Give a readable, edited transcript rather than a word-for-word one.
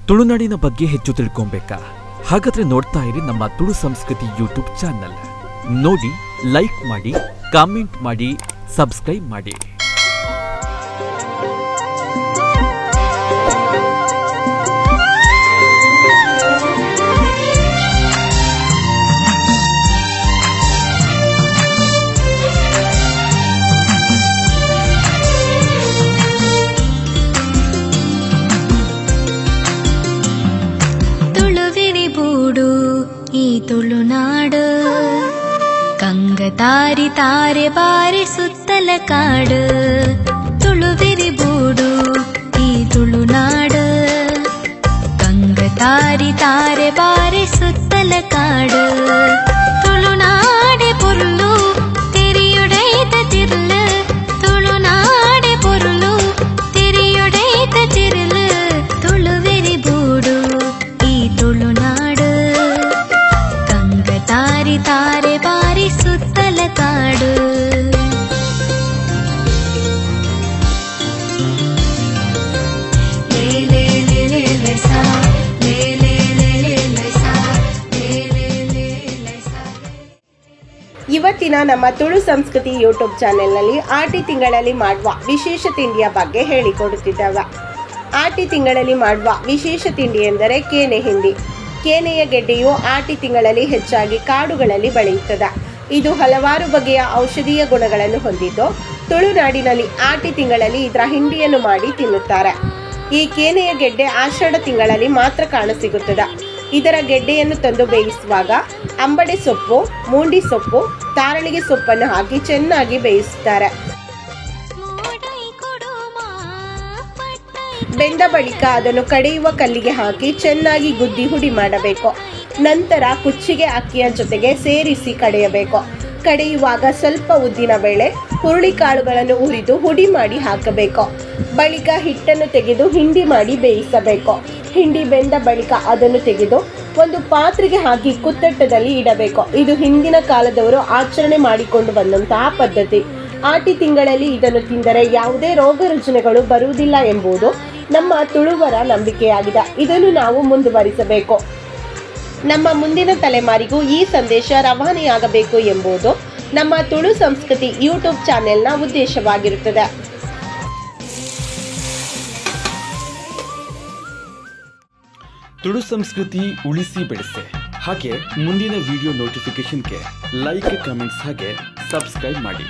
ತುಳುನಾಡಿನ ಬಗ್ಗೆ ಹೆಚ್ಚು ತಿಳ್ಕೊಬೇಕಾ? ಹಾಗಾದ್ರೆ ನೋಡ್ತಾ ಇರಿ ನಮ್ಮ ತುಳು ಸಂಸ್ಕೃತಿ ಯೂಟ್ಯೂಬ್ ಚಾನಲ್. ನೋಡಿ, ಲೈಕ್ ಮಾಡಿ, ಕಾಮೆಂಟ್ ಮಾಡಿ, ಸಬ್ಸ್ಕ್ರೈಬ್ ಮಾಡಿ. ಈ ತುಳುನಾಡು ಕಂಗತಾರಿ ತಾರೆ ಬಾರಿ ಸುತ್ತಲ ಕಾಡು. ತುಳುವಿರಿ ಬೂಡು ಈ ತುಳುನಾಡು ಕಂಗತಾರಿ ತಾರೆ ಬಾರಿ ಸುತ್ತಲ ಕಾಡು. ತುಳುನಾಡೆ ಪೊರ್ಲು ತೆರಿಯುಡೈತ ತಿರ್ಲು, ತುಳುನಾಡೆ ಪೊರ್ಲು ತೆರಿಯುಡೈತ ತಿರ್ಲು. ತುಳುವಿರಿ ಬೂಡು ಈ ತುಳುನಾಡು ತಾರಿ ತಾರೆ ಬಾರಿ ಸುತ್ತಲ ಕಾಡು. ಇವತ್ತಿನ ನಮ್ಮ ತುಳು ಸಂಸ್ಕೃತಿ ಯೂಟ್ಯೂಬ್ ಚಾನೆಲ್ನಲ್ಲಿ ಆಟಿ ತಿಂಗಳಲ್ಲಿ ಮಾಡುವ ವಿಶೇಷ ತಿಂಡಿಯ ಬಗ್ಗೆ ಹೇಳಿಕೊಡುತ್ತಿದ್ದೇವೆ. ಆಟಿ ತಿಂಗಳಲ್ಲಿ ಮಾಡುವ ವಿಶೇಷ ತಿಂಡಿ ಎಂದರೆ ಕೇನೆ ಹಿಂಡಿ. ಕೇನೆಯ ಗೆಡ್ಡೆಯು ಆಟಿ ತಿಂಗಳಲ್ಲಿ ಹೆಚ್ಚಾಗಿ ಕಾಡುಗಳಲ್ಲಿ ಬೆಳೆಯುತ್ತದೆ. ಇದು ಹಲವಾರು ಬಗೆಯ ಔಷಧೀಯ ಗುಣಗಳನ್ನು ಹೊಂದಿದ್ದು, ತುಳುನಾಡಿನಲ್ಲಿ ಆಟಿ ತಿಂಗಳಲ್ಲಿ ಇದರ ಹಿಂಡಿಯನ್ನು ಮಾಡಿ ತಿನ್ನುತ್ತಾರೆ. ಈ ಕೇನೆಯ ಗೆಡ್ಡೆ ಆಷಾಢ ತಿಂಗಳಲ್ಲಿ ಮಾತ್ರ ಕಾಣಸಿಗುತ್ತದೆ. ಇದರ ಗೆಡ್ಡೆಯನ್ನು ತಂದು ಬೇಯಿಸುವಾಗ ಅಂಬಡೆ ಸೊಪ್ಪು, ಮೂಂಡಿ ಸೊಪ್ಪು, ತಾರಣಿಗೆ ಸೊಪ್ಪನ್ನು ಹಾಕಿ ಚೆನ್ನಾಗಿ ಬೇಯಿಸುತ್ತಾರೆ. ಬೆಂದ ಬಳಿಕ ಅದನ್ನು ಕಡೆಯುವ ಕಲ್ಲಿಗೆ ಹಾಕಿ ಚೆನ್ನಾಗಿ ಗುದ್ದಿ ಹುಡಿ ಮಾಡಬೇಕು. ನಂತರ ಕುಚ್ಚಿಗೆ ಅಕ್ಕಿಯ ಜೊತೆಗೆ ಸೇರಿಸಿ ಕಡೆಯಬೇಕು. ಕಡೆಯುವಾಗ ಸ್ವಲ್ಪ ಉದ್ದಿನ ಬೇಳೆ, ಹುರುಳಿಕಾಳುಗಳನ್ನು ಹುರಿದು ಹುಡಿ ಮಾಡಿ ಹಾಕಬೇಕು. ಬಳಿಕ ಹಿಟ್ಟನ್ನು ತೆಗೆದು ಹಿಂಡಿ ಮಾಡಿ ಬೇಯಿಸಬೇಕು. ಹಿಂಡಿ ಬೆಂದ ಬಳಿಕ ಅದನ್ನು ತೆಗೆದು ಒಂದು ಪಾತ್ರೆಗೆ ಹಾಕಿ ಕುತ್ತಟ್ಟದಲ್ಲಿ ಇಡಬೇಕು. ಇದು ಹಿಂದಿನ ಕಾಲದವರು ಆಚರಣೆ ಮಾಡಿಕೊಂಡು ಬಂದಂತಹ ಪದ್ಧತಿ. ಆಟಿ ತಿಂಗಳಲ್ಲಿ ಇದನ್ನು ತಿಂದರೆ ಯಾವುದೇ ರೋಗ ರುಜಿನಗಳು ಬರುವುದಿಲ್ಲ ಎಂಬುದು ನಮ್ಮ ತುಳುವರ ನಂಬಿಕೆಯಾಗಿದೆ. ಇದನ್ನು ನಾವು ಮುಂದುವರಿಸಬೇಕು. ನಮ್ಮ ಮುಂದಿನ ತಲೆಮಾರಿಗೂ ಈ ಸಂದೇಶ ರವಾನೆಯಾಗಬೇಕು ಎಂಬುದು ನಮ್ಮ ತುಳು ಸಂಸ್ಕೃತಿ ಯೂಟ್ಯೂಬ್ ಚಾನೆಲ್ನ ಉದ್ದೇಶವಾಗಿರುತ್ತದೆ. ತುಳು ಸಂಸ್ಕೃತಿ ಉಳಿಸಿ ಬೆಳೆಸಿ. ಹಾಗೆ ಮುಂದಿನ ವಿಡಿಯೋ ನೋಟಿಫಿಕೇಶನ್ಗೆ ಲೈಕ್, ಕಮೆಂಟ್ಸ್ ಹಾಗೆ ಸಬ್ಸ್ಕ್ರೈಬ್ ಮಾಡಿ.